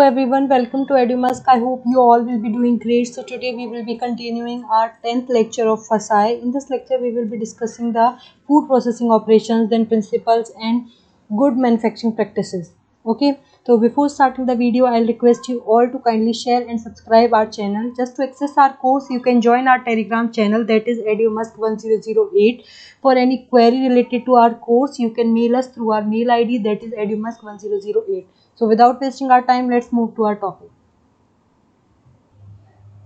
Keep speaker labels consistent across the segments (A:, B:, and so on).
A: everyone, welcome to EduMusk. I hope you all will be doing great. So today we will be continuing our 10th lecture of FASAI. In this lecture we will be discussing the food processing operations, then principles and good manufacturing practices. Okay, so before starting the video, I'll request you all to kindly share and subscribe our channel. Just to access our course, you can join our Telegram channel, that is EduMusk 1008. For any query related to our course, you can mail us through our mail ID, that is EduMusk 1008. So without wasting our time, let's move to our topic.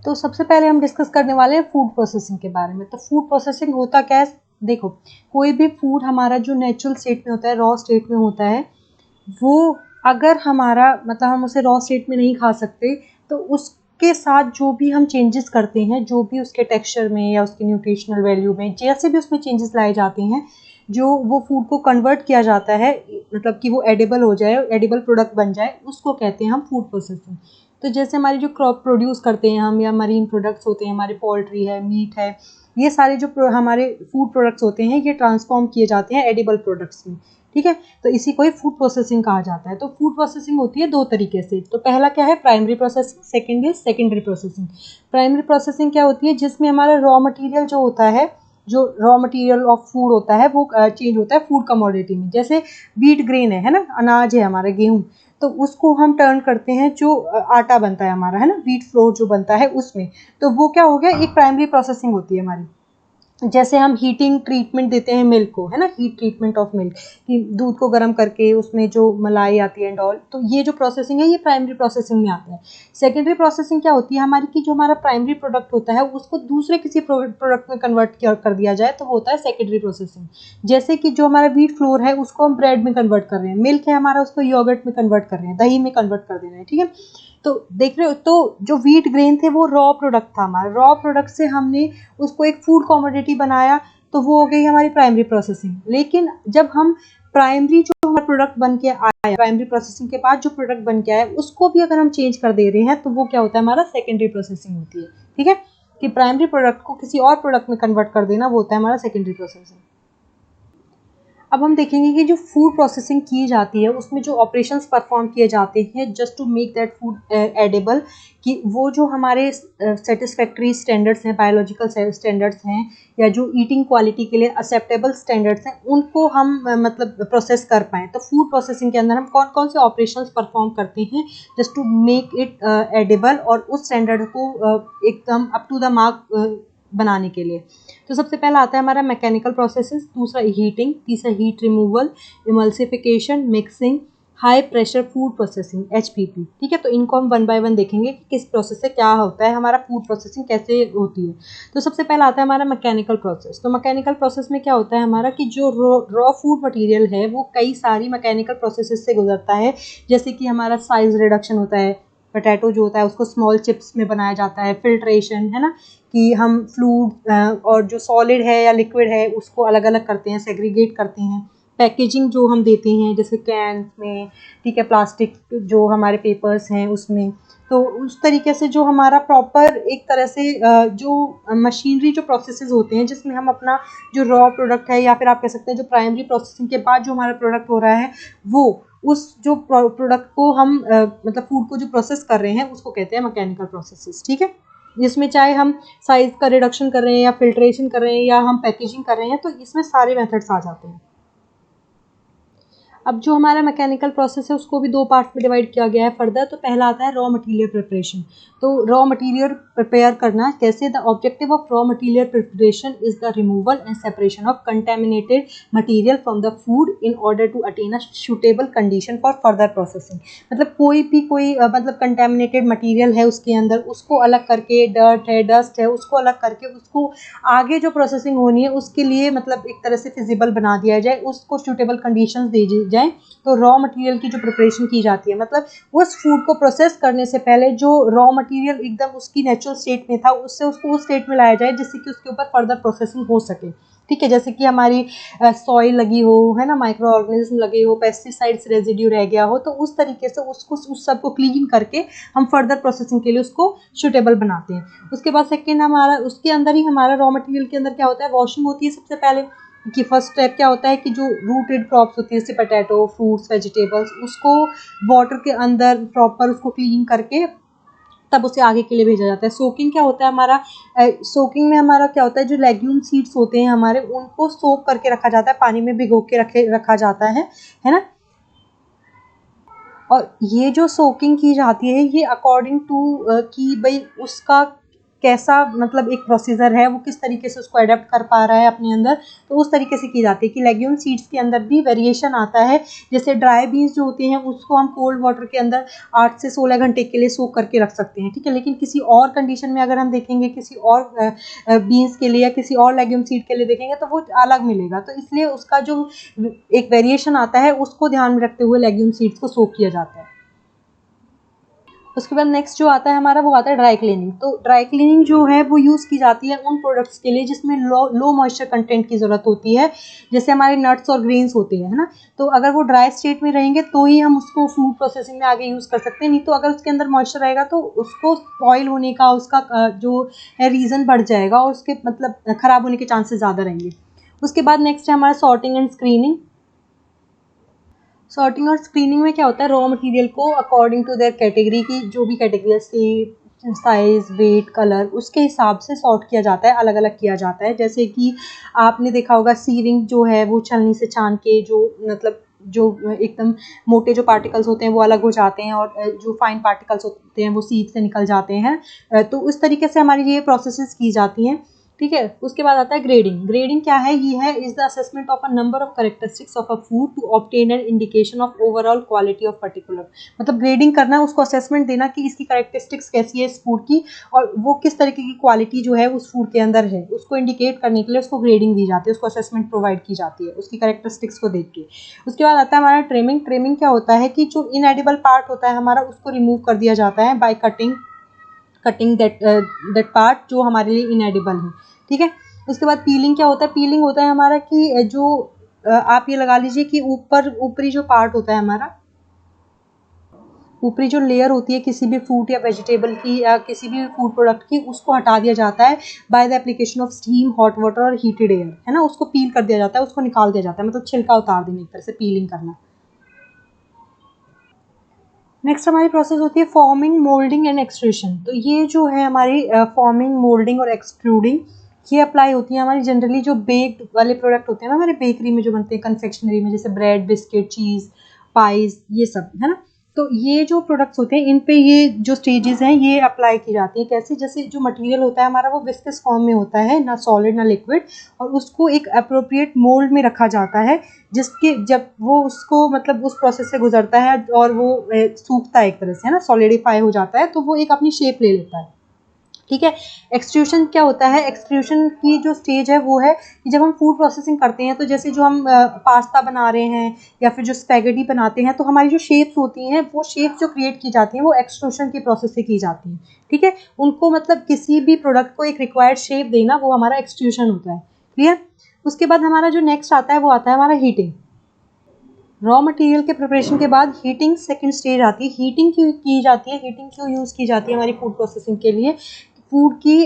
A: तो सबसे पहले हम discuss करने वाले हैं food processing के बारे में। तो फूड प्रोसेसिंग होता क्या है? देखो, कोई भी फूड हमारा जो नेचुरल स्टेट में होता है, रॉ स्टेट में होता है, वो अगर हमारा मतलब हम उसे रॉ स्टेट में नहीं खा सकते, तो उसके साथ जो भी हम चेंजेस करते हैं, जो भी उसके टेक्सचर में या उसके न्यूट्रिशनल वैल्यू में जैसे भी उसमें चेंजेस लाए जाते हैं, जो वो फूड को कन्वर्ट किया जाता है, मतलब कि वो एडिबल हो जाए, एडिबल प्रोडक्ट बन जाए, उसको कहते हैं हम फूड प्रोसेसिंग। तो जैसे हमारी जो क्रॉप प्रोड्यूस करते हैं हम, या मरीन प्रोडक्ट्स होते हैं, हमारे पोल्ट्री है, मीट है, ये सारे जो हमारे फूड प्रोडक्ट्स होते हैं, ये ट्रांसफॉर्म किए जाते हैं एडिबल प्रोडक्ट्स में। ठीक है, तो इसी को ही फूड प्रोसेसिंग कहा जाता है। तो फूड प्रोसेसिंग होती है दो तरीके से। तो पहला क्या है? Primary processing, second is secondary processing. Primary processing क्या होती है? जिसमें हमारा रॉ मटेरियल जो होता है, जो रॉ मटेरियल ऑफ फूड होता है, वो चेंज होता है फूड कमोडिटी में। जैसे व्हीट ग्रेन है ना, अनाज है हमारा, गेहूँ, तो उसको हम टर्न करते हैं, जो आटा बनता है हमारा, है ना, व्हीट फ्लोर जो बनता है उसमें। तो वो क्या हो गया? एक प्राइमरी प्रोसेसिंग होती है हमारी। जैसे हम हीटिंग ट्रीटमेंट देते हैं मिल्क को, है ना, हीट ट्रीटमेंट ऑफ मिल्क, कि दूध को गर्म करके उसमें जो मलाई आती है एंड ऑल, तो ये जो प्रोसेसिंग है ये प्राइमरी प्रोसेसिंग में आता है। सेकेंडरी प्रोसेसिंग क्या होती है हमारी, कि जो हमारा प्राइमरी प्रोडक्ट होता है उसको दूसरे किसी प्रोडक्ट में कन्वर्ट कर दिया जाए, तो वो होता है सेकेंडरी प्रोसेसिंग। जैसे कि जो हमारा व्हीट फ्लोर है उसको हम ब्रेड में कन्वर्ट कर रहे हैं, मिल्क है हमारा उसको योगर्ट में कन्वर्ट कर रहे हैं, दही में कन्वर्ट कर दे रहे हैं। ठीक है, तो देख रहे हो, तो जो व्हीट ग्रेन थे वो रॉ प्रोडक्ट था हमारा, रॉ प्रोडक्ट से हमने उसको एक फूड कमोडिटी बनाया, तो वो हो गई हमारी प्राइमरी प्रोसेसिंग। लेकिन जब हम प्राइमरी जो हमारा प्रोडक्ट बन के आया, प्राइमरी प्रोसेसिंग के बाद जो प्रोडक्ट बन के आया, उसको भी अगर हम चेंज कर दे रहे हैं, तो वो क्या होता है? हमारा सेकेंडरी प्रोसेसिंग होती है। ठीक है, कि प्राइमरी प्रोडक्ट को किसी और प्रोडक्ट में कन्वर्ट कर देना, वो होता है हमारा सेकेंडरी प्रोसेसिंग। अब हम देखेंगे कि जो फूड प्रोसेसिंग की जाती है उसमें जो ऑपरेशंस परफॉर्म किए जाते हैं just to make that food edible, कि वो जो हमारे सेटिस्फैक्ट्री स्टैंडर्ड्स हैं, बायोलॉजिकल स्टैंडर्ड्स हैं, या जो ईटिंग क्वालिटी के लिए एक्सेप्टेबल स्टैंडर्ड्स हैं, उनको हम मतलब प्रोसेस कर पाएँ। तो फूड प्रोसेसिंग के अंदर हम कौन कौन से ऑपरेशंस परफॉर्म करते हैं just to make it edible, और उस स्टैंडर्ड को एकदम अप टू द मार्क बनाने के लिए। तो सबसे पहला आता है हमारा मैकेनिकल प्रोसेसेस, दूसरा हीटिंग, तीसरा heat removal, emulsification, mixing, high pressure food processing, HPP। ठीक है, तो इनको हम वन बाय वन देखेंगे कि किस प्रोसेस से क्या होता है, हमारा फूड प्रोसेसिंग कैसे होती है। तो सबसे पहला आता है हमारा मैकेनिकल प्रोसेस। तो मैकेनिकल प्रोसेस में क्या होता है हमारा, कि जो रॉ फूड मटेरियल है वो कई सारी मैकेनिकल प्रोसेसेस से गुजरता है। जैसे कि हमारा साइज रिडक्शन होता है, पोटैटो जो होता है उसको स्मॉल चिप्स में बनाया जाता है, फिल्ट्रेशन, है ना, कि हम फ्लूइड और जो सॉलिड है या लिक्विड है उसको अलग अलग करते हैं, सेग्रीगेट करते हैं। पैकेजिंग जो हम देते हैं, जैसे कैन में, ठीक है, प्लास्टिक जो हमारे पेपर्स हैं उसमें, तो उस तरीके से जो हमारा प्रॉपर एक तरह से जो मशीनरी जो प्रोसेसेस होते हैं, जिसमें हम अपना जो रॉ प्रोडक्ट है, या फिर आप कह सकते हैं जो प्राइमरी प्रोसेसिंग के बाद जो हमारा प्रोडक्ट हो रहा है, वो उस जो प्रोडक्ट को हम मतलब फूड को जो प्रोसेस कर रहे हैं उसको कहते हैं मैकेनिकल प्रोसेसेस। ठीक है, जिसमें चाहे हम साइज का रिडक्शन कर रहे हैं, या फिल्ट्रेशन कर रहे हैं, या हम पैकेजिंग कर रहे हैं, तो इसमें सारे मेथड्स आ जाते हैं। अब जो हमारा मैकेनिकल प्रोसेस है उसको भी दो पार्ट में डिवाइड किया गया है फर्दर। तो पहला आता है रॉ मटेरियल प्रिपरेशन। तो रॉ मटेरियल प्रिपेयर करना कैसे? The objective of raw material preparation is the removal and separation of contaminated material from the food in order to attain a suitable condition for further processing. मतलब कोई मतलब contaminated material है उसके अंदर, उसको अलग करके, डर्ट है, डस्ट है, उसको अलग करके उसको आगे जो प्रोसेसिंग होनी है उसके लिए मतलब एक तरह से फिजिबल बना दिया जाए, उसको सूटेबल कंडीशंस दे जाए। तो रॉ मटेरियल की जो प्रिपरेशन की जाती है, मतलब उस फूड को प्रोसेस करने से पहले जो रॉ मटेरियल एकदम उसकी नेचुरल स्टेट में था, उससे उसको उस स्टेट में लाया जाए जिससे कि उसके ऊपर फर्दर प्रोसेसिंग हो सके। ठीक है, जैसे कि हमारी सॉइल लगी हो, है ना, माइक्रो ऑर्गेनिज्म लगे हो, पेस्टिसाइड्स रेजिड्यू रह गया हो, तो उस तरीके से उसको उस सब को क्लीन करके हम फर्दर प्रोसेसिंग के लिए उसको सूटेबल बनाते हैं। उसके बाद सेकेंड हमारा, उसके अंदर ही हमारा रॉ मटेरियल के अंदर क्या होता है, वॉशिंग होती है सबसे पहले। कि फर्स्ट स्टेप क्या होता है कि जो रूटेड क्रॉप्स होती है जैसे पोटैटो, फ्रूट्स, वेजिटेबल्स, उसको वाटर के अंदर प्रॉपर उसको क्लीन करके तब उसे आगे के लिए भेजा जाता है। सोकिंग क्या होता है हमारा, सोकिंग में हमारा क्या होता है, जो लेग्यूम सीड्स होते हैं हमारे, उनको सोक करके रखा जाता है, पानी में भिगो के रखा जाता है ना। और ये जो सोकिंग की जाती है ये अकॉर्डिंग टू कि भाई उसका कैसा मतलब एक प्रोसीजर है, वो किस तरीके से उसको अडेप्ट कर पा रहा है अपने अंदर, तो उस तरीके से की जाती है कि लेग्यूम सीड्स के अंदर भी वेरिएशन आता है। जैसे ड्राई बीन्स जो होती हैं उसको हम कोल्ड वाटर के अंदर 8 से 16 घंटे के लिए सोक करके रख सकते हैं, ठीक है। लेकिन किसी और कंडीशन में अगर हम देखेंगे, किसी और बीन्स के लिए या किसी और लेग्यूम सीड के लिए देखेंगे तो वो अलग मिलेगा, तो इसलिए उसका जो एक वेरिएशन आता है उसको ध्यान में रखते हुए लेग्यूम सीड्स को सोक किया जाता है। उसके बाद नेक्स्ट जो आता है हमारा वो आता है ड्राई क्लीनिंग। तो ड्राई क्लीनिंग जो है वो यूज़ की जाती है उन प्रोडक्ट्स के लिए जिसमें लो मॉइस्चर कंटेंट की ज़रूरत होती है, जैसे हमारे नट्स और ग्रेन्स होते हैं, है ना। तो अगर वो ड्राई स्टेट में रहेंगे तो ही हम उसको फूड प्रोसेसिंग में आगे यूज़ कर सकते हैं, नहीं तो अगर उसके अंदर मॉइस्चर रहेगा तो उसको स्पॉइल होने का उसका जो है रीज़न बढ़ जाएगा और उसके मतलब ख़राब होने के चांसेस ज़्यादा रहेंगे। उसके बाद नेक्स्ट है हमारा सॉर्टिंग एंड स्क्रीनिंग। सॉर्टिंग और स्क्रीनिंग में क्या होता है, रॉ मटेरियल को अकॉर्डिंग टू देयर कैटेगरी की जो भी कैटेगरी है, शेप, साइज, वेट, कलर, उसके हिसाब से सॉर्ट किया जाता है, अलग अलग किया जाता है। जैसे कि आपने देखा होगा सीविंग जो है वो छलनी से छान के जो मतलब जो एकदम मोटे जो पार्टिकल्स होते हैं वो अलग हो जाते हैं और जो फाइन पार्टिकल्स होते हैं वो सीव से निकल जाते हैं। तो उस तरीके से हमारी ये प्रोसेसेस की जाती हैं, ठीक है। उसके बाद आता है ग्रेडिंग। ग्रेडिंग क्या है, ये है is the assessment of a number of characteristics of a food to obtain an indication of overall quality of particular. मतलब ग्रेडिंग करना, उसको असेसमेंट देना कि इसकी कैरेक्टरिस्टिक्स कैसी है इस फूड की और वो किस तरीके की क्वालिटी जो है उस फूड के अंदर है, उसको इंडिकेट करने के लिए उसको ग्रेडिंग दी जाती है, उसको असेसमेंट प्रोवाइड की जाती है उसकी कैरेक्टरिस्टिक्स को देख के। उसके बाद आता है हमारा ट्रिमिंग। ट्रिमिंग क्या होता है कि जो इनएडिबल पार्ट होता है हमारा उसको रिमूव कर दिया जाता है बाय कटिंग दैट पार्ट जो हमारे लिए इनएडिबल है, ठीक है। उसके बाद पीलिंग क्या होता है, पीलिंग होता है हमारा कि जो आप ये लगा लीजिए कि ऊपरी जो पार्ट होता है हमारा, ऊपरी जो लेयर होती है किसी भी फ्रूट या वेजिटेबल की या किसी भी फूड प्रोडक्ट की, उसको हटा दिया जाता है by the application of steam, hot water और हीटेड एयर, है ना। उसको पील कर दिया जाता है, उसको निकाल दिया जाता है, मतलब छिलका उतार देने एक तरह से पीलिंग करना। नेक्स्ट हमारी प्रोसेस होती है फॉर्मिंग, मोल्डिंग एंड एक्सट्रूशन। तो ये जो है हमारी फॉर्मिंग, मोल्डिंग और एक्सट्रूडिंग ये अप्लाई होती है हमारी जनरली जो बेक्ड वाले प्रोडक्ट होते हैं ना हमारे बेकरी में जो बनते हैं, कन्फेक्शनरी में, जैसे ब्रेड, बिस्किट, चीज़, पाइज, ये सब, है ना। तो ये जो प्रोडक्ट्स होते हैं इन पे ये जो स्टेजेस हैं ये अप्लाई की जाती है। कैसे, जैसे जो मटेरियल होता है हमारा वो विस्कस फॉर्म में होता है, ना सॉलिड ना लिक्विड, और उसको एक अप्रोप्रिएट मोल्ड में रखा जाता है जिसके जब वो उसको मतलब उस प्रोसेस से गुजरता है और वो सूखता है एक तरह से, है ना, सॉलिडिफाई हो जाता है, तो वो एक अपनी शेप ले लेता है, ठीक है। एक्सट्रूशन क्या होता है, एक्सट्रूशन की जो स्टेज है वो है कि जब हम फूड प्रोसेसिंग करते हैं तो जैसे जो हम पास्ता बना रहे हैं या फिर जो स्पैगेटी बनाते हैं, तो हमारी जो शेप्स होती हैं वो शेप्स जो क्रिएट की जाती हैं वो एक्सट्रूशन की प्रोसेस से की जाती हैं, ठीक है। उनको मतलब किसी भी प्रोडक्ट को एक रिक्वायर्ड शेप देना वो हमारा एक्सट्रूशन होता है, क्लियर। उसके बाद हमारा जो नेक्स्ट आता है वो आता है हमारा हीटिंग। रॉ मटेरियल के प्रिपरेशन के बाद हीटिंग सेकंड स्टेज आती है। हीटिंग क्यों की जाती है, हीटिंग क्यों यूज़ की जाती है हमारी फूड प्रोसेसिंग के लिए, फूड की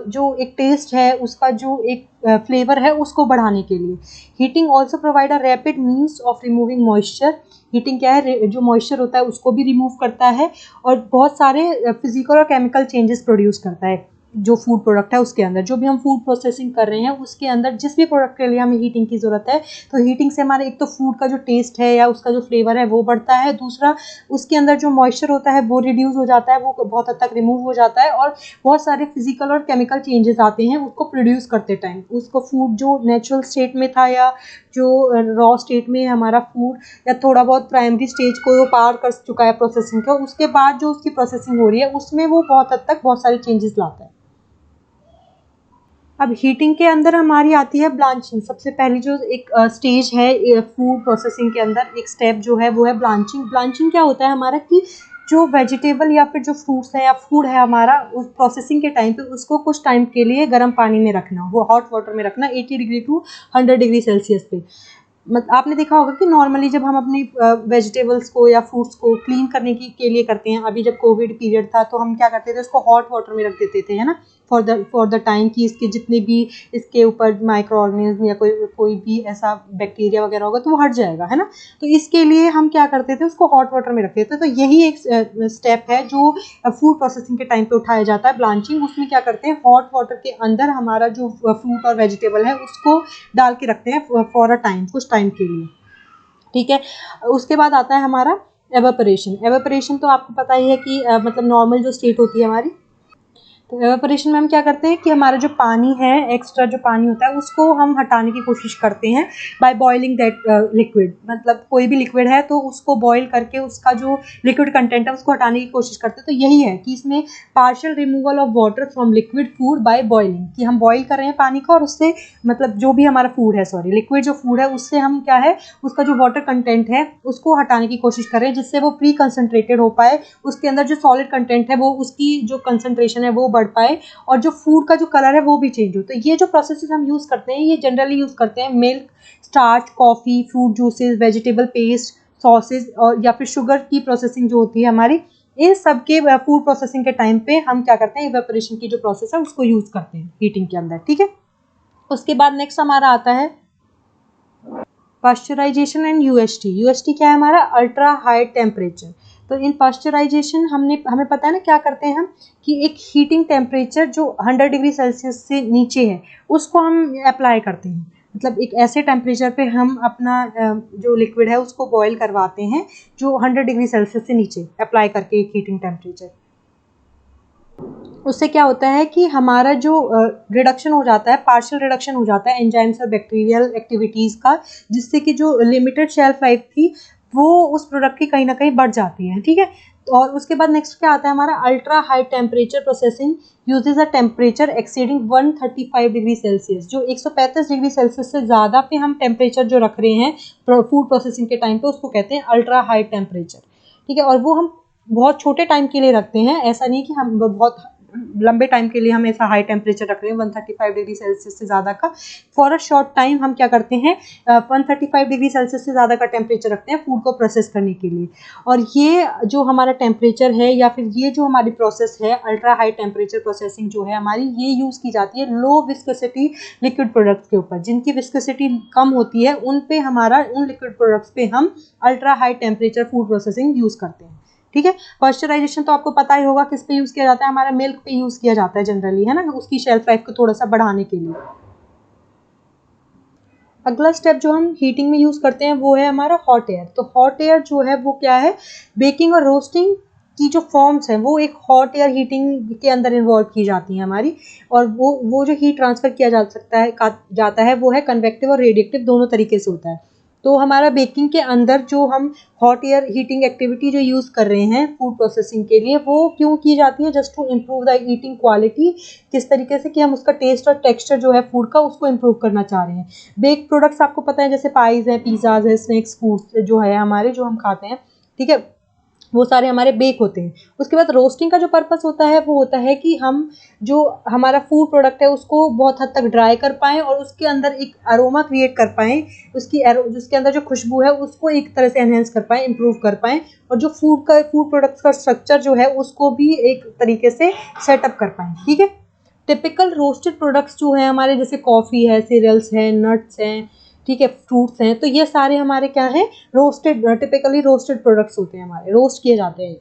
A: जो एक टेस्ट है उसका जो एक फ्लेवर है उसको बढ़ाने के लिए। Heating also provide a rapid means of removing moisture. Heating क्या है, जो मॉइस्चर होता है उसको भी रिमूव करता है और बहुत सारे फिजिकल और केमिकल चेंजेस प्रोड्यूस करता है। जो फूड प्रोडक्ट है उसके अंदर, जो भी हम फूड प्रोसेसिंग कर रहे हैं उसके अंदर जिस भी प्रोडक्ट के लिए हमें हीटिंग की ज़रूरत है, तो हीटिंग से हमारे एक तो फूड का जो टेस्ट है या उसका जो फ्लेवर है वो बढ़ता है, दूसरा उसके अंदर जो मॉइस्चर होता है वो रिड्यूस हो जाता है, वो बहुत हद तक रिमूव हो जाता है और बहुत सारे फिजिकल और केमिकल चेंजेस आते हैं उसको प्रोड्यूस करते टाइम। उसको फूड जो नेचुरल स्टेट में था या जो रॉ स्टेट में हमारा फूड या थोड़ा बहुत प्राइमरी स्टेज को पार कर चुका है प्रोसेसिंग का, उसके बाद जो उसकी प्रोसेसिंग हो रही है उसमें वो बहुत हद तक बहुत सारे चेंजेस लाता है। अब हीटिंग के अंदर हमारी आती है ब्लांचिंग। सबसे पहली जो एक स्टेज है फूड प्रोसेसिंग के अंदर, एक स्टेप जो है वो है ब्लांचिंग। ब्लांचिंग क्या होता है हमारा कि जो वेजिटेबल या फिर जो फ्रूट्स है या फूड है हमारा, उस प्रोसेसिंग के टाइम पे उसको कुछ टाइम के लिए गर्म पानी में रखना, वो हॉट वाटर में रखना 80 डिग्री टू 100 डिग्री सेल्सियस पे। आपने देखा होगा कि नॉर्मली जब हम अपनी वेजिटेबल्स को या फ्रूट्स को क्लीन करने के लिए करते हैं, अभी जब कोविड पीरियड था तो हम क्या करते थे, उसको हॉट वाटर में रख देते थे, है ना, फॉर द टाइम कि इसके जितने भी इसके ऊपर माइक्रो ऑर्गेनिज्म या कोई भी ऐसा बैक्टीरिया वगैरह होगा तो वो हट जाएगा, है ना। तो इसके लिए हम क्या करते थे, उसको हॉट वाटर में रखते थे। तो यही एक स्टेप है जो फूड प्रोसेसिंग के टाइम पे उठाया जाता है, ब्लांचिंग। उसमें क्या करते हैं, हॉट वाटर के अंदर हमारा जो फ्रूट और वेजिटेबल है उसको डाल के रखते हैं फॉर अ टाइम, कुछ टाइम के लिए, ठीक है। उसके बाद आता है हमारा एवापोरेशन। एवापोरेशन तो आपको पता ही है कि मतलब नॉर्मल जो स्टेट होती है हमारी। तो एवापोरेशन में हम क्या करते हैं कि हमारा जो पानी है, एक्स्ट्रा जो पानी होता है उसको हम हटाने की कोशिश करते हैं बाय बॉइलिंग दैट लिक्विड। मतलब कोई भी लिक्विड है तो उसको बॉईल करके उसका जो लिक्विड कंटेंट है उसको हटाने की कोशिश करते हैं। तो यही है कि इसमें partial removal of water from liquid food by boiling, कि हम बॉईल कर रहे हैं पानी को और उससे मतलब जो भी हमारा फूड है, सॉरी लिक्विड जो फूड है उससे हम क्या है, उसका जो वाटर कंटेंट है उसको हटाने की कोशिश कर रहे हैं जिससे वो प्री कंसनट्रेटेड हो पाए, उसके अंदर जो सॉलिड कंटेंट है वो उसकी जो कंसनट्रेशन है वो बढ़ पाए और जो फूड का जो कलर है वो भी चेंज हो। तो ये जो प्रोसेसेस हम यूज़ करते हैं ये जनरली यूज़ करते हैं milk, starch, coffee, fruit juices, vegetable paste, sausage और या फिर शुगर की प्रोसेसिंग जो होती है हमारी, इन सब के फूड प्रोसेसिंग के टाइम पे हम क्या करते हैं, इवेपोरेशन की जो प्रोसेस है उसको यूज़ करते हैं हीटिंग के अंदर, ठीक है। उसके बाद नेक्स्ट हमारा आता है पास्चराइजेशन एंड यूएसटी। यूएसटी क्या है हमारा, अल्ट्रा हाई टेम्परेचर। तो इन पास्चराइजेशन हमें पता है ना क्या करते हैं हम, कि एक हीटिंग टेम्परेचर जो 100 डिग्री सेल्सियस से नीचे है उसको हम अप्लाई करते हैं। मतलब एक ऐसे टेम्परेचर पे हम अपना जो लिक्विड है उसको बॉईल करवाते हैं जो 100 डिग्री सेल्सियस से नीचे अप्लाई करके एक हीटिंग टेम्परेचर। उससे क्या होता है कि हमारा जो रिडक्शन हो जाता है, पार्शियल रिडक्शन हो जाता है एंजाइम्स और बैक्टीरियल एक्टिविटीज़ का, जिससे कि जो लिमिटेड शेल्फ लाइफ थी वो उस प्रोडक्ट की कहीं ना कहीं बढ़ जाती है, ठीक है। और उसके बाद नेक्स्ट क्या आता है हमारा, ultra high temperature processing usage अ टेम्परेचर एक्सीडिंग 135 डिग्री सेल्सियस। जो 135 डिग्री सेल्सियस से ज़्यादा पे हम टेम्परेचर जो रख रहे हैं फूड प्रोसेसिंग के टाइम पे उसको कहते हैं अल्ट्रा हाई टेम्परेचर, ठीक है। और वो हम बहुत छोटे टाइम के लिए रखते हैं, ऐसा नहीं कि हम बहुत लंबे टाइम के लिए हम ऐसा हाई टेम्परेचर रख रहे हैं 135 डिग्री सेल्सियस से ज़्यादा का। फॉर अ शॉर्ट टाइम हम क्या करते हैं 135 डिग्री सेल्सियस से ज़्यादा का टेम्परेचर रखते हैं फूड को प्रोसेस करने के लिए। और ये जो हमारा टेम्परेचर है या फिर ये जो हमारी प्रोसेस है अल्ट्रा हाई टेम्परेचर प्रोसेसिंग जो है हमारी, ये यूज़ की जाती है लो विस्कोसिटी लिक्विड प्रोडक्ट्स के ऊपर। जिनकी विस्कोसिटी कम होती है उन पे हमारा, उन लिक्विड प्रोडक्ट्स पे हम ultra high temperature food processing use करते हैं, ठीक है। पॉस्चराइजेशन तो आपको पता ही होगा किस पे यूज़ किया जाता है, हमारा मिल्क पे यूज़ किया जाता है जनरली, है ना, उसकी शेल्फ लाइफ को थोड़ा सा बढ़ाने के लिए। अगला स्टेप जो हम हीटिंग में यूज़ करते हैं वो है हमारा हॉट एयर। तो हॉट एयर जो है वो क्या है, बेकिंग और रोस्टिंग की जो फॉर्म्स हैं वो एक हॉट एयर हीटिंग के अंदर इन्वॉल्व की जाती हैं हमारी। और वो जो हीट ट्रांसफ़र किया जाता है वो है कन्वेक्टिव और रेडिएक्टिव, दोनों तरीके से होता है। तो हमारा बेकिंग के अंदर जो हम हॉट एयर हीटिंग एक्टिविटी जो यूज़ कर रहे हैं फूड प्रोसेसिंग के लिए, वो क्यों की जाती है, just to improve the eating quality. किस तरीके से कि हम उसका टेस्ट और टेक्सचर जो है फूड का उसको इम्प्रूव करना चाह रहे हैं। बेक प्रोडक्ट्स आपको पता है जैसे पाइज़ है, पिज़्ज़ाज़ है, स्नैक्स फूड जो है हमारे जो हम खाते हैं, ठीक है, वो सारे हमारे बेक होते हैं। उसके बाद रोस्टिंग का जो पर्पस होता है वो होता है कि हम जो हमारा फूड प्रोडक्ट है उसको बहुत हद तक ड्राई कर पाएँ और उसके अंदर एक अरोमा क्रिएट कर पाएँ, उसके अंदर जो खुशबू है उसको एक तरह से एनहेंस कर पाएँ, इम्प्रूव कर पाएँ, और जो फूड प्रोडक्ट्स का स्ट्रक्चर जो है उसको भी एक तरीके से सेटअप कर पाएँ, ठीक है। टिपिकल रोस्टेड प्रोडक्ट्स जो हैं हमारे, जैसे कॉफ़ी है, सीरियल्स हैं, नट्स हैं, ठीक है, फ्रूट्स हैं, तो ये सारे हमारे क्या हैं, रोस्टेड, टिपिकली रोस्टेड प्रोडक्ट्स होते हैं, हमारे रोस्ट किए जाते हैं।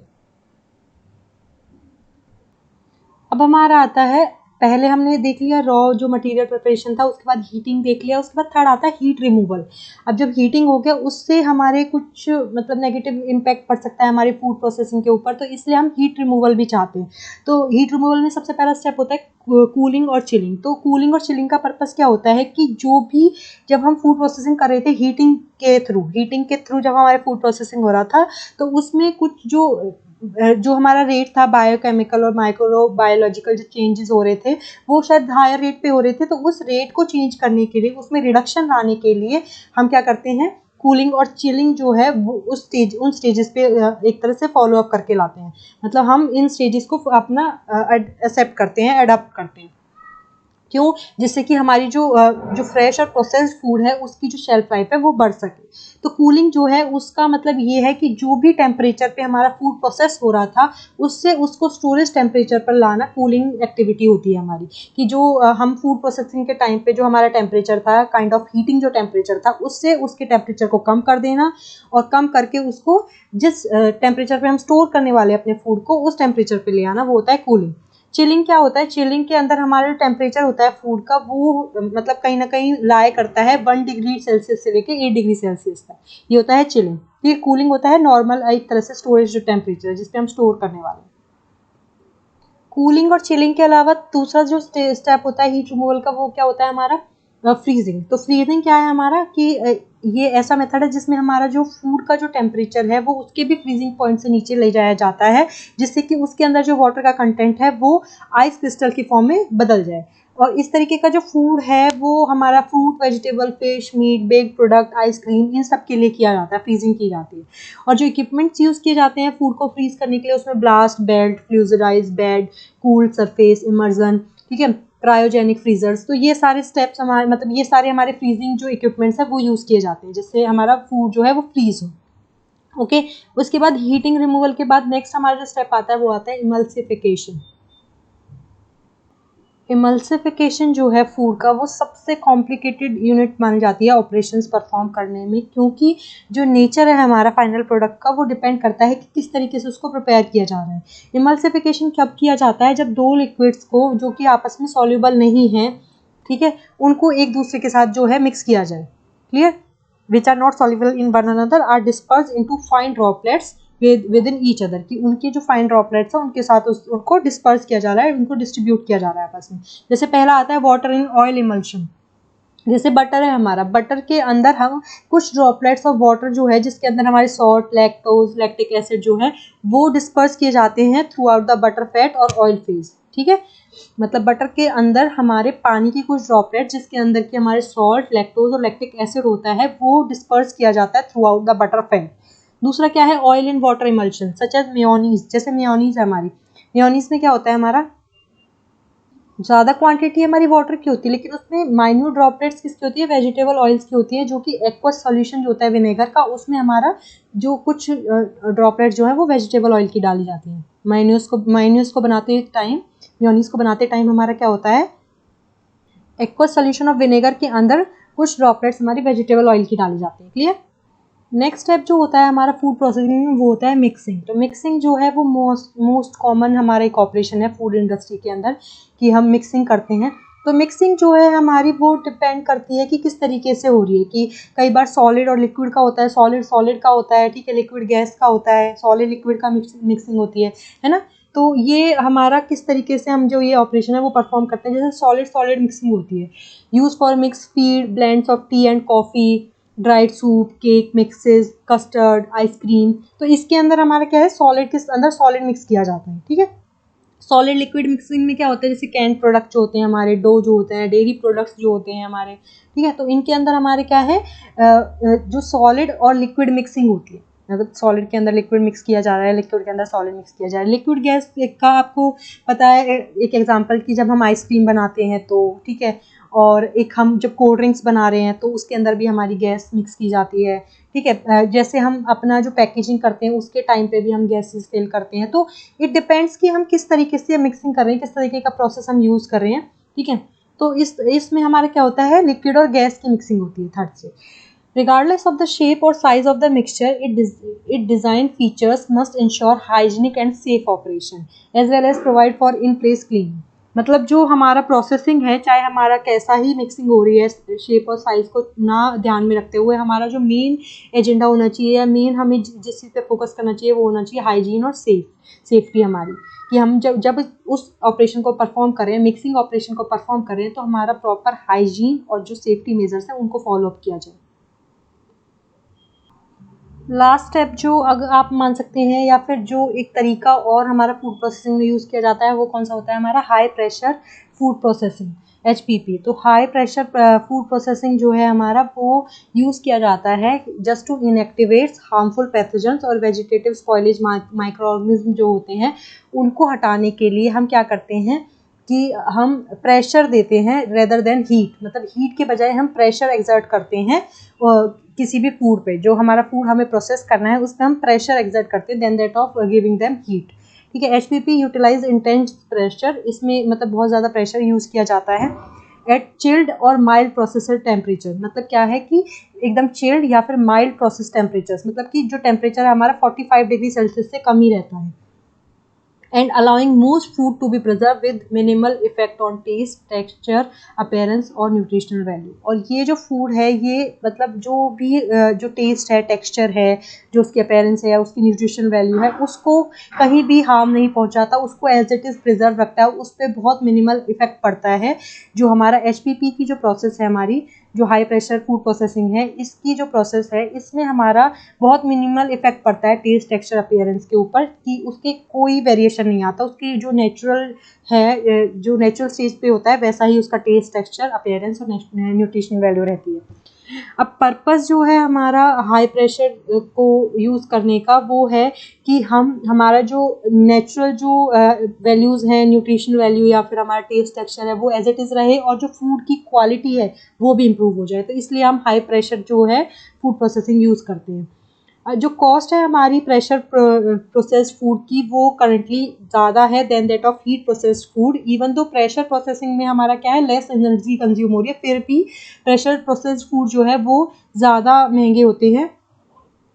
A: अब हमारा आता है, पहले हमने देख लिया रॉ जो मटेरियल प्रिपरेशन था, उसके बाद हीटिंग देख लिया, उसके बाद थर्ड आता है हीट रिमूवल। अब जब हीटिंग हो गया उससे हमारे कुछ मतलब नेगेटिव इम्पैक्ट पड़ सकता है हमारे फूड प्रोसेसिंग के ऊपर, तो इसलिए हम हीट रिमूवल भी चाहते हैं। तो हीट रिमूवल में सबसे पहला स्टेप होता है कूलिंग और चिलिंग। तो कूलिंग और चिलिंग का पर्पस क्या होता है कि जो भी, जब हम फूड प्रोसेसिंग कर रहे थे हीटिंग के थ्रू जब हमारे फूड प्रोसेसिंग हो रहा था, तो उसमें कुछ जो हमारा रेट था, बायोकेमिकल और माइक्रो बायोलॉजिकल जो चेंजेस हो रहे थे वो शायद हायर रेट पे हो रहे थे। तो उस रेट को चेंज करने के लिए, उसमें रिडक्शन लाने के लिए हम क्या करते हैं, कूलिंग और चिलिंग जो है वो उन स्टेजेस पे एक तरह से फॉलो अप करके लाते हैं। मतलब हम इन स्टेजेस को अपना एक्सेप्ट करते हैं, अडॉप्ट करते हैं। क्यों? जिससे कि हमारी जो फ्रेश और प्रोसेस्ड फूड है उसकी जो शेल्फ लाइफ है वो बढ़ सके। तो कूलिंग जो है उसका मतलब ये है कि जो भी टेम्परेचर पे हमारा फूड प्रोसेस हो रहा था उससे उसको स्टोरेज टेम्परेचर पर लाना कूलिंग एक्टिविटी होती है हमारी। कि जो हम फूड प्रोसेसिंग के टाइम पे जो हमारा टेम्परेचर था, काइंड ऑफ हीटिंग जो टेम्परेचर था, उससे उसके टेम्परेचर को कम कर देना और कम करके उसको जिस टेम्परेचर पे हम स्टोर करने वाले अपने फूड को उस टेम्परेचर पे ले आना, वो होता है कूलिंग। चिलिंग क्या होता है? चिलिंग के अंदर हमारा जो टेम्परेचर होता है फूड का वो मतलब कहीं ना कहीं लाया करता है 1 डिग्री सेल्सियस से लेके 8 डिग्री सेल्सियस तक। ये होता है चिलिंग। ये कूलिंग होता है नॉर्मल एक तरह से स्टोरेज जो टेम्परेचर है जिसपे हम स्टोर करने वाले हैं। कूलिंग और चिलिंग के अलावा दूसरा जो स्टेप होता है हीट रिमूवल का, वो क्या होता है हमारा? फ्रीजिंग। तो फ्रीजिंग क्या है हमारा कि ये ऐसा मेथड है जिसमें हमारा जो फूड का जो टेम्परेचर है वो उसके भी फ्रीजिंग पॉइंट से नीचे ले जाया जाता है, जिससे कि उसके अंदर जो वाटर का कंटेंट है वो आइस क्रिस्टल की फॉर्म में बदल जाए। और इस तरीके का जो फूड है वो हमारा fruit, vegetable, fish, meat, baked product, ice cream, इन सब के लिए किया जाता है, फ्रीजिंग की जाती है। और जो इक्विपमेंट्स यूज़ किए जाते हैं फूड को फ्रीज करने के लिए उसमें blast belt, fluidize bed, cooled surface, immersion, ठीक है, क्रायोजेनिक फ्रीजर्स। तो ये सारे स्टेप्स हमारे मतलब ये सारे हमारे फ्रीजिंग जो इक्विपमेंट्स है वो यूज़ किए जाते हैं जिससे हमारा फूड जो है वो फ्रीज हो। ओके। उसके बाद हीटिंग रिमूवल के बाद नेक्स्ट हमारा जो स्टेप आता है वो आता है इमल्सिफिकेशन। इमल्सिफिकेशन जो है फूड का वो सबसे कॉम्प्लिकेटेड यूनिट मानी जाती है ऑपरेशंस परफॉर्म करने में, क्योंकि जो नेचर है हमारा फाइनल प्रोडक्ट का वो डिपेंड करता है कि किस तरीके से उसको प्रिपेयर किया जा रहा है। इमल्सिफिकेशन कब किया जाता है? जब दो लिक्विड्स को जो कि आपस में सॉल्युबल नहीं है, ठीक है, उनको एक दूसरे के साथ जो है मिक्स किया जाए। Clear? Which are not soluble in one another are disperse into fine droplets within each other. कि उनके जो फाइन ड्रॉपलेट्स है उनके साथ उनको डिस्पर्स किया जा रहा है, उनको डिस्ट्रीब्यूट किया जा रहा है आपस में। जैसे पहला आता है वाटर इन ऑयल इमल्शन। जैसे बटर है हमारा, बटर के अंदर हम कुछ ड्रॉपलेट्स ऑफ वाटर जो है जिसके अंदर हमारे सॉल्ट, लैक्टोज, लैक्टिक एसिड जो है वो डिस्पर्स किए जाते हैं through out the butter fat और ऑयल फेज। ठीक है, मतलब बटर के अंदर हमारे पानी की कुछ ड्रॉपलेट जिसके अंदर के हमारे सॉल्ट, लैक्टोज और लैक्टिक एसिड होता है वो डिस्पर्स किया जाता है throughout the butter fat. दूसरा क्या है? Oil in water emulsion such as mayonnaise. जैसे मेयोनीज है हमारी, मेयोनीज में क्या होता है हमारा? ज़्यादा क्वांटिटी हमारी वाटर की होती है लेकिन उसमें माइन्यूट ड्रॉपलेट्स किसकी होती है? वेजिटेबल ऑयल्स की होती है, जो कि एक्वस सॉल्यूशन जो होता है विनेगर का उसमें हमारा जो कुछ ड्रॉपलेट जो है वो वेजिटेबल ऑयल की डाली जाती है। माइन्यूस को बनाते टाइम, मेयोनीज को बनाते टाइम हमारा क्या होता है? एक्वस सॉल्यूशन ऑफ विनेगर के अंदर कुछ ड्रॉपलेट्स हमारी वेजिटेबल ऑयल की डाली जाती है। क्लियर? नेक्स्ट स्टेप जो होता है हमारा फूड प्रोसेसिंग में वो होता है मिक्सिंग। तो मिक्सिंग जो है वो मोस्ट कॉमन हमारा एक ऑपरेशन है फूड इंडस्ट्री के अंदर कि हम मिक्सिंग करते हैं। तो मिक्सिंग जो है हमारी वो डिपेंड करती है कि किस तरीके से हो रही है। कि कई बार सॉलिड और लिक्विड का होता है, सॉलिड सॉलिड का होता है, ठीक है, लिक्विड गैस का होता है, सॉलिड लिक्विड का मिक्सिंग होती है ना। तो ये हमारा किस तरीके से हम जो ये ऑपरेशन है वो परफॉर्म करते हैं। जैसे सॉलिड सॉलिड मिक्सिंग होती है, use for mix feed, blends of T and coffee, dried soup, cake mixes, custard, ice cream. तो इसके अंदर हमारा क्या है? सॉलिड के अंदर सॉलिड मिक्स किया जाता है। ठीक है, सॉलिड लिक्विड मिक्सिंग में क्या होता है? जैसे कैंड प्रोडक्ट जो होते हैं हमारे, डो जो होते हैं, डेयरी प्रोडक्ट्स जो होते हैं हमारे, ठीक है, तो इनके अंदर हमारे क्या है? जो सॉलिड और लिक्विड मिक्सिंग होती है, मतलब सॉलिड के अंदर लिक्विड मिक्स किया जा रहा है, लिक्विड के अंदर सॉलिड मिक्स किया जा रहा है। लिक्विड गैस का आपको पता है एक एग्जांपल कि जब हम आइसक्रीम बनाते हैं तो ठीक है, और एक हम जब कोल्ड ड्रिंक्स बना रहे हैं तो उसके अंदर भी हमारी गैस मिक्स की जाती है। ठीक है, जैसे हम अपना जो पैकेजिंग करते हैं उसके टाइम पे भी हम गैसेस फिल करते हैं। तो इट डिपेंड्स कि हम किस तरीके से मिक्सिंग कर रहे हैं, किस तरीके का प्रोसेस हम यूज़ कर रहे हैं। ठीक है, तो इसमें हमारा क्या होता है? लिक्विड और गैस की मिक्सिंग होती है थर्ड से। Regardless of the shape or size of the mixture, its design features must ensure hygienic and safe operation, as well as provide for in-place cleaning. मतलब जो हमारा प्रोसेसिंग है, चाहे हमारा कैसा ही मिक्सिंग हो रही है, शेप और साइज को ना ध्यान में रखते हुए हमारा जो मेन एजेंडा होना चाहिए या मेन हमें जिस चीज़ पे फोकस करना चाहिए वो होना चाहिए हाइजीन और सेफ्टी हमारी। कि हम जब उस ऑपरेशन को परफॉर्म करें, मिक्सिंग ऑपरेशन को परफॉर्म करें, तो हमारा प्रॉपर हाइजीन और जो सेफ्टी मेजर्स हैं उनको फॉलो अप किया जाए। लास्ट स्टेप जो अगर आप मान सकते हैं या फिर जो एक तरीका और हमारा फूड प्रोसेसिंग में यूज़ किया जाता है वो कौन सा होता है? हमारा high pressure food processing, HPP। तो हाई प्रेशर फूड प्रोसेसिंग जो है हमारा वो यूज़ किया जाता है just to inactivates harmful pathogens और वेजिटेटिव स्पॉइलेज माइक्रो ऑर्गेनिज्म जो होते हैं उनको हटाने के लिए हम क्या करते हैं? कि हम प्रेशर देते हैं रेदर देन हीट, मतलब हीट के बजाय हम प्रेशर एक्सर्ट करते हैं किसी भी फूड पे, जो हमारा फूड हमें प्रोसेस करना है उसमें हम प्रेशर एक्सर्ट करते हैं then that of giving them heat. ठीक है, एचपीपी यूटिलाइज इंटेंस प्रेशर, इसमें मतलब बहुत ज़्यादा प्रेशर यूज़ किया जाता है एट चिल्ड और माइल्ड प्रोसेसर टेम्परेचर। मतलब क्या है कि एकदम चिल्ड या फिर माइल्ड प्रोसेस टेम्परेचर, मतलब कि जो टेम्परेचर है हमारा 45 डिग्री सेल्सियस से कम ही रहता है। And allowing most food to be preserve with minimal effect on taste, texture, appearance और न्यूट्रिशनल वैल्यू। और ये जो फूड है ये मतलब जो भी जो टेस्ट है, टेक्सचर है, जो उसकी अपीयरेंस है या उसकी न्यूट्रिशनल वैल्यू है, उसको कहीं भी हार्म नहीं पहुंचाता, उसको एज इट इज़ प्रिजर्व रखता है, उस पर बहुत मिनिमल इफेक्ट पड़ता है। जो हमारा एचपीपी की जो प्रोसेस है, हमारी जो हाई प्रेशर फूड प्रोसेसिंग है, इसकी जो प्रोसेस है इसमें हमारा बहुत मिनिमल इफेक्ट पड़ता है टेस्ट, टेक्सचर, अपीयरेंस के ऊपर, कि उसके कोई वेरिएशन नहीं आता, उसकी जो नेचुरल है, जो नेचुरल स्टेज पे होता है वैसा ही उसका टेस्ट, टेक्सचर, अपीयरेंस और न्यूट्रिशनल वैल्यू रहती है। अब पर्पस जो है हमारा हाई प्रेशर को यूज़ करने का वो है कि हम हमारा जो नेचुरल जो वैल्यूज़ हैं, न्यूट्रिशनल वैल्यू या फिर हमारा टेस्ट, टेक्सचर है वो एज इट इज़ रहे और जो फूड की क्वालिटी है वो भी इम्प्रूव हो जाए। तो इसलिए हम हाई प्रेशर जो है फूड प्रोसेसिंग यूज़ करते हैं। जो कॉस्ट है हमारी प्रेशर प्रोसेस्ड फूड की वो करंटली ज़्यादा है then that of heat processed food. Even though pressure processing में हमारा क्या है, लेस एनर्जी कंज्यूम हो रही है, फिर भी प्रेशर प्रोसेस्ड फूड जो है वो ज़्यादा महंगे होते हैं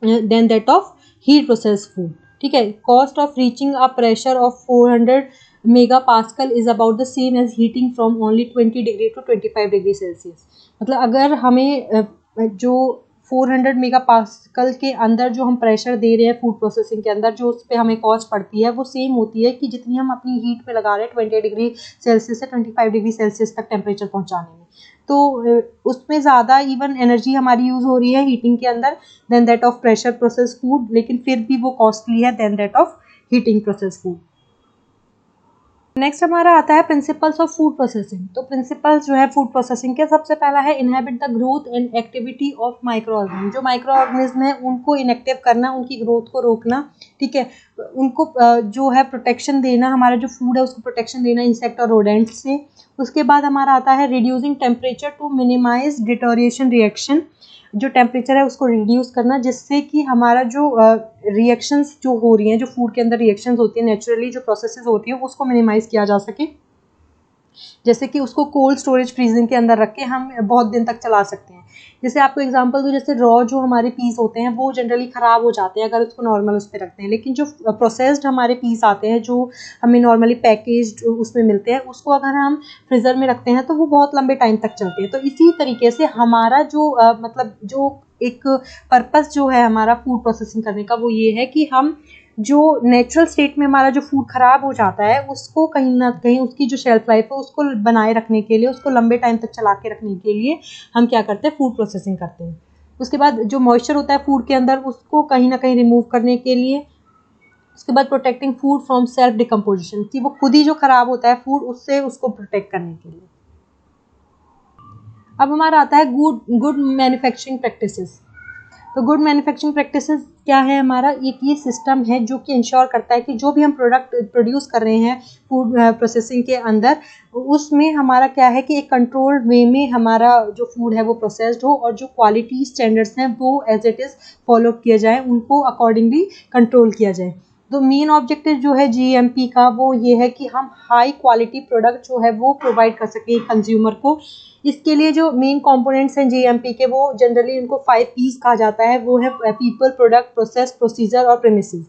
A: then that of heat processed food. ठीक है, cost of reaching a pressure of 400 mega pascal is about the same as heating from only 20 degree to 25 degree Celsius. मतलब अगर हमें जो 400 मेगा पास्कल के अंदर जो हम प्रेशर दे रहे हैं फूड प्रोसेसिंग के अंदर, जो उस पर हमें कॉस्ट पड़ती है वो सेम होती है कि जितनी हम अपनी हीट पे लगा रहे हैं 20 डिग्री सेल्सियस से 25 डिग्री सेल्सियस तक टेम्परेचर पहुंचाने में। तो उसमें ज़्यादा इवन एनर्जी हमारी यूज़ हो रही है हीटिंग के अंदर then that of pressure process food, लेकिन फिर भी वो कॉस्टली है then that of heating process food. Next हमारा आता है प्रिंसिपल्स ऑफ फूड प्रोसेसिंग। तो प्रिंसिपल्स जो है फूड प्रोसेसिंग के, सबसे पहला है inhibit the growth and activity of micro organism. जो माइक्रो ऑर्गेनिज्म है उनको इनएक्टिव करना, उनकी ग्रोथ को रोकना। ठीक है, उनको जो है प्रोटेक्शन देना, हमारा जो फूड है उसको प्रोटेक्शन देना इंसेक्ट और रोडेंट्स से। उसके बाद हमारा आता है reducing temperature to minimise deterioration reaction. जो टेम्परेचर है उसको रिड्यूस करना जिससे कि हमारा जो रिएक्शंस जो हो रही हैं, जो फूड के अंदर रिएक्शंस होती हैं, नेचुरली जो प्रोसेसेस होती हैं उसको मिनिमाइज किया जा सके। जैसे कि उसको कोल्ड स्टोरेज फ्रीजिंग के अंदर रख के हम बहुत दिन तक चला सकते हैं। जैसे आपको एग्जांपल दूं, जैसे रॉ जो हमारे पीस होते हैं वो जनरली ख़राब हो जाते हैं अगर उसको नॉर्मल उस पर रखते हैं, लेकिन जो प्रोसेस्ड हमारे पीस आते हैं जो हमें नॉर्मली पैकेज्ड उसमें मिलते हैं, उसको अगर हम फ्रीज़र में रखते हैं तो वो बहुत लंबे टाइम तक चलते हैं। तो इसी तरीके से हमारा जो मतलब जो एक पर्पस जो है हमारा फूड प्रोसेसिंग करने का वो ये है कि हम जो नेचुरल स्टेट में हमारा जो फूड ख़राब हो जाता है उसको कहीं ना कहीं उसकी जो शेल्फ लाइफ है उसको बनाए रखने के लिए, उसको लंबे टाइम तक चला के रखने के लिए हम क्या करते हैं, फूड प्रोसेसिंग करते हैं। उसके बाद जो मॉइस्चर होता है फूड के अंदर उसको कहीं ना कहीं रिमूव करने के लिए। उसके बाद protecting food from self decomposition, कि वो खुद ही जो ख़राब होता है फूड उससे उसको प्रोटेक्ट करने के लिए। अब हमारा आता है गुड मैन्युफैक्चरिंग प्रैक्टिसेस। तो गुड मैन्युफैक्चरिंग प्रैक्टिसेस क्या है, हमारा एक ये सिस्टम है जो कि इंश्योर करता है कि जो भी हम प्रोडक्ट प्रोड्यूस कर रहे हैं फूड प्रोसेसिंग के अंदर, उसमें हमारा क्या है कि एक कंट्रोल्ड वे में हमारा जो फूड है वो प्रोसेस्ड हो और जो क्वालिटी स्टैंडर्ड्स हैं वो एज इट इज़ फॉलो किए जाए, उनको अकॉर्डिंगली कंट्रोल किया जाए। तो मेन ऑब्जेक्टिव जो है जीएमपी का वो ये है कि हम हाई क्वालिटी प्रोडक्ट जो है वो प्रोवाइड कर सकें कंज्यूमर को। इसके लिए जो मेन कंपोनेंट्स हैं जीएमपी के, वो जनरली इनको 5 P's कहा जाता है। वो है पीपल, प्रोडक्ट, प्रोसेस, प्रोसीजर और प्रेमिसेस।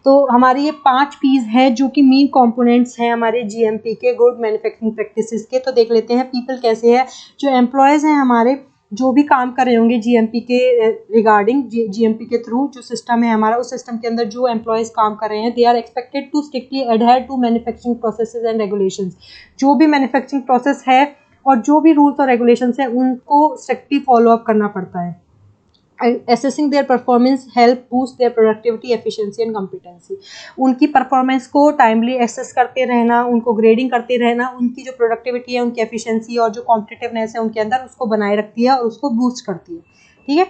A: तो हमारे ये 5 P's हैं जो कि मेन कंपोनेंट्स हैं हमारे जीएमपी के, गुड मैन्युफैक्चरिंग प्रैक्टिसेस के। तो देख लेते हैं पीपल कैसे है। जो एम्प्लॉयज़ हैं हमारे, जो भी काम कर रहे होंगे जीएमपी के रिगार्डिंग, जीएमपी के थ्रू जो सिस्टम है हमारा, उस सिस्टम के अंदर जो एम्प्लॉयज़ काम कर रहे हैं, they are expected to strictly adhere to manufacturing processes and regulations. जो भी मैन्युफैक्चरिंग प्रोसेस है और जो भी रूल्स और रेगुलेशंस हैं उनको स्ट्रिक्टली फॉलो अप करना पड़ता है। Assessing their performance help boost their productivity, efficiency and competency। उनकी परफॉर्मेंस को टाइमली एसेस करते रहना, उनको ग्रेडिंग करते रहना, उनकी जो प्रोडक्टिविटी है, उनकी एफिशिएंसी और जो कॉम्पिटिटिवनेस है उनके अंदर, उसको बनाए रखती है और उसको बूस्ट करती है। ठीक है।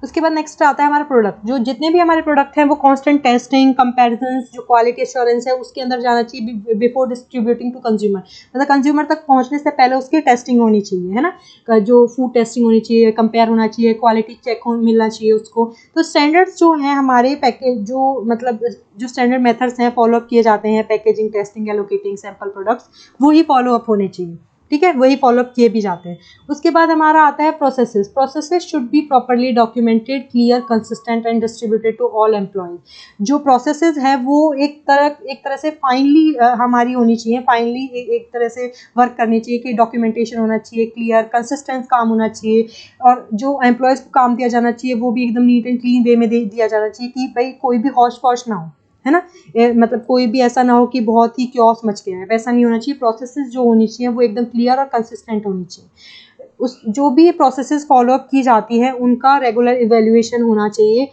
A: उसके बाद नेक्स्ट आता है हमारा प्रोडक्ट। जो जितने भी हमारे प्रोडक्ट हैं वो कांस्टेंट टेस्टिंग, कंपैरिजंस, जो क्वालिटी एश्योरेंस है उसके अंदर जाना चाहिए बिफोर डिस्ट्रीब्यूटिंग टू कंज्यूमर। मतलब कंज्यूमर तक पहुंचने से पहले उसकी टेस्टिंग होनी चाहिए, है ना, जो फूड टेस्टिंग होनी चाहिए, कंपेयर होना चाहिए, क्वालिटी चेक मिलना चाहिए उसको। तो स्टैंडर्ड्स जो हैं हमारे पैकेज, जो मतलब जो स्टैंडर्ड मेथड्स हैं फॉलो अप किए जाते हैं packaging, testing, allocating sample products, वो ही फॉलो अप होने चाहिए, ठीक है, वही फॉलो अप किए भी जाते हैं। उसके बाद हमारा आता है processes. Processes should be properly documented, clear, consistent and distributed to all employees. जो प्रोसेसेस है वो एक तरह से फाइनली हमारी होनी चाहिए, फाइनली एक तरह से वर्क करनी चाहिए कि डॉक्यूमेंटेशन होना चाहिए, क्लियर, कंसिस्टेंट काम होना चाहिए, और जो एम्प्लॉयज़ को काम दिया जाना चाहिए वो भी एकदम नीट एंड क्लीन वे में दिया जाना चाहिए कि भाई कोई भी हौश पौश ना हो, है ना, मतलब कोई भी ऐसा ना हो कि बहुत ही क्योस मच गया है, वैसा नहीं होना चाहिए। प्रोसेसेस जो होनी चाहिए वो एकदम क्लियर और कंसिस्टेंट होनी चाहिए। उस जो भी प्रोसेसेस फॉलो अप की जाती है उनका रेगुलर इवेल्युएशन होना चाहिए,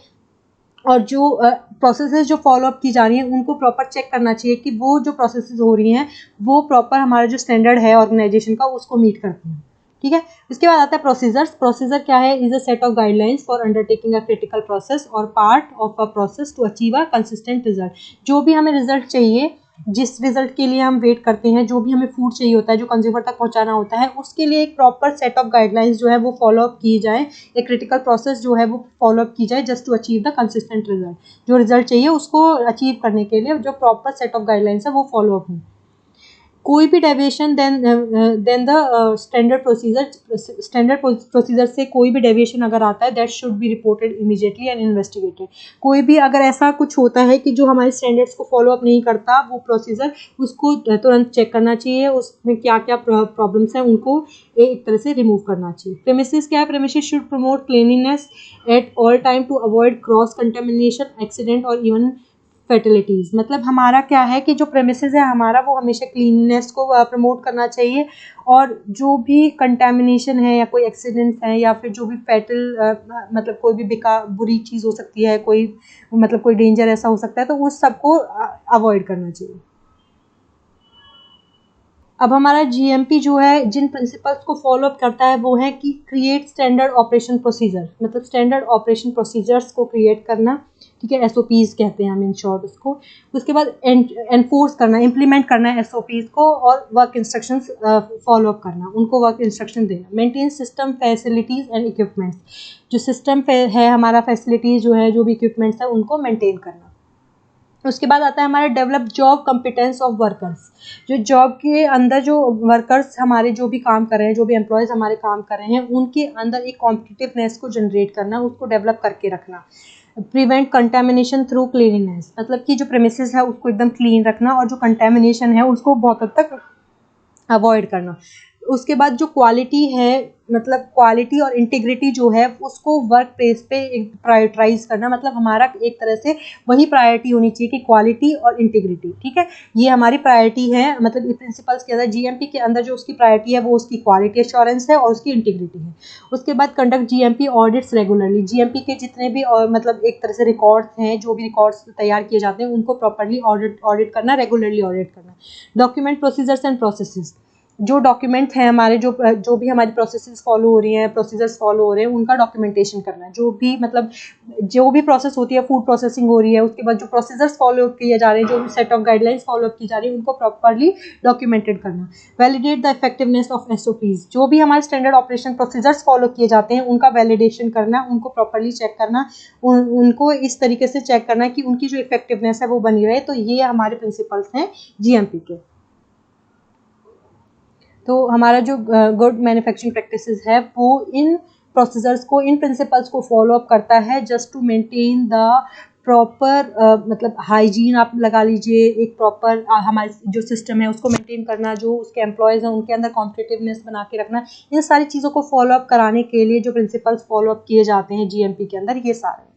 A: और जो प्रोसेसेस जो फॉलो अप की जा रही हैं उनको प्रॉपर चेक करना चाहिए कि वो जो प्रोसेसेस हो रही हैं वो प्रॉपर हमारा जो स्टैंडर्ड है ऑर्गेनाइजेशन का उसको मीट करती हैं, ठीक है। इसके बाद आता है प्रोसीजर्स। प्रोसीजर क्या है? Is a set of guidelines for undertaking a critical process और part of a process to achieve a consistent result. जो भी हमें रिजल्ट चाहिए, जिस रिजल्ट के लिए हम वेट करते हैं, जो भी हमें फूड चाहिए होता है, जो कंज्यूमर तक पहुंचाना होता है, उसके लिए एक प्रॉपर सेट ऑफ गाइडलाइंस जो है वो फॉलो अप की जाए, एक क्रिटिकल प्रोसेस जो है वो फॉलो अप की जाए just to achieve the consistent result. जो रिजल्ट चाहिए उसको अचीव करने के लिए जो प्रॉपर सेट ऑफ गाइडलाइंस है वो फॉलो अप हो। कोई भी deviation than the standard procedure से कोई भी डेविएशन अगर आता है that should be reported immediately and investigated. कोई भी अगर ऐसा कुछ होता है कि जो हमारे स्टैंडर्ड्स को फॉलो अप नहीं करता वो प्रोसीजर, उसको तुरंत चेक करना चाहिए, उसमें क्या क्या प्रॉब्लम्स हैं उनको एक तरह से रिमूव करना चाहिए। प्रेमिसेस क्या है? Premises should promote cleanliness at all time to avoid cross contamination, accident और इवन फर्टिलिटीज़। मतलब हमारा क्या है कि जो प्रेमिसेस है हमारा वो हमेशा क्लीननेस को प्रमोट करना चाहिए, और जो भी कंटेमिनेशन है या कोई एक्सीडेंट्स हैं या फिर जो भी फैटल मतलब कोई भी बुरी चीज़ हो सकती है, कोई मतलब कोई डेंजर ऐसा हो सकता है, तो उस सबको अवॉइड करना चाहिए। अब हमारा जीएमपी जो है जिन प्रिंसिपल्स को फॉलो अप करता है वो है कि क्रिएट स्टैंडर्ड ऑपरेशन प्रोसीजर, मतलब स्टैंडर्ड ऑपरेशन प्रोसीजर्स को क्रिएट करना, ठीक है, एसओपीज कहते हैं हम इन शॉर्ट उसको। उसके बाद एनफोर्स करना, इम्प्लीमेंट करना है एसओपीज को, और वर्क इंस्ट्रक्शंस फॉलो अप करना, उनको वर्क इंस्ट्रक्शन देना। Maintain system facilities and equipments, जो सिस्टम है हमारा, फैसिलिटीज़ जो है, जो भी इक्विपमेंट्स है उनको मेंटेन करना। उसके बाद आता है हमारा develop job competence of workers. जो जॉब के अंदर जो वर्कर्स हमारे जो भी काम कर रहे हैं, जो भी एम्प्लॉयज़ हमारे काम कर रहे हैं, उनके अंदर एक कॉम्पिटिटिवनेस को जनरेट करना, उसको डेवलप करके रखना। प्रिवेंट कंटेमिनेशन थ्रू क्लीनिनेस, मतलब कि जो प्रेमिसेस है उसको एकदम क्लीन रखना, और जो कंटेमिनेशन है उसको बहुत हद तक अवॉइड करना। उसके बाद जो क्वालिटी है, मतलब क्वालिटी और इंटीग्रिटी जो है उसको वर्क प्लेस पे प्रायोरिटाइज करना, मतलब हमारा एक तरह से वही प्रायोरिटी होनी चाहिए कि क्वालिटी और इंटीग्रिटी, ठीक है, ये हमारी प्रायोरिटी है। मतलब ये प्रिंसिपल्स के अंदर, जीएमपी के अंदर जो उसकी प्रायोरिटी है वो उसकी क्वालिटी एश्योरेंस है और उसकी इंटीग्रिटी है। उसके बाद conduct GMP audits regularly. GMP के जितने भी मतलब एक तरह से रिकॉर्ड्स हैं, जो भी रिकॉर्ड्स तैयार किए जाते हैं उनको प्रॉपरली ऑडिट करना, रेगुलरली ऑडिट करना। डॉक्यूमेंट प्रोसीजर्स एंड प्रोसेसेस, जो डॉक्यूमेंट हैं हमारे, जो भी हमारी प्रोसेसेस फॉलो हो रही हैं, प्रोसीजर्स फॉलो हो रहे हैं, उनका डॉक्यूमेंटेशन करना है। जो भी मतलब जो भी प्रोसेस होती है, फूड प्रोसेसिंग हो रही है, उसके बाद जो प्रोसीजर्स फॉलो किए जा रहे हैं, जो भी सेट ऑफ गाइडलाइंस फॉलो की जा रही है, उनको प्रॉपरली डॉक्यूमेंटेड करना। Validate the effectiveness of SOPs, जो भी हमारे स्टैंडर्ड ऑपरेशन प्रोसीजर्स फॉलो किए जाते हैं उनका वैलिडेशन करना, उनको प्रॉपरली चेक करना, उनको इस तरीके से चेक करना कि उनकी जो इफेक्टिवनेस है वो बनी रहे। तो ये हमारे प्रिंसिपल्स हैं जीएमपी के। तो हमारा जो गुड मैन्युफैक्चरिंग प्रैक्टिसेस है वो इन प्रोसीजर्स को, इन प्रिंसिपल्स को फॉलो अप करता है just to maintain the proper मतलब हाइजीन आप लगा लीजिए, एक प्रॉपर हमारे जो सिस्टम है उसको मेंटेन करना, जो उसके एम्प्लॉयज़ हैं उनके अंदर कॉम्पिटिटिवनेस बना के रखना, इन सारी चीज़ों को फॉलो अप कराने के लिए जो प्रिंसिपल्स फॉलो अप किए जाते हैं जीएमपी के अंदर, ये सारे।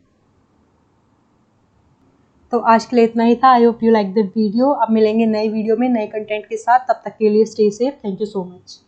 A: तो आज के लिए इतना ही था। I hope you like the video. अब मिलेंगे नए वीडियो में नए कंटेंट के साथ, तब तक के लिए stay safe. Thank you so much.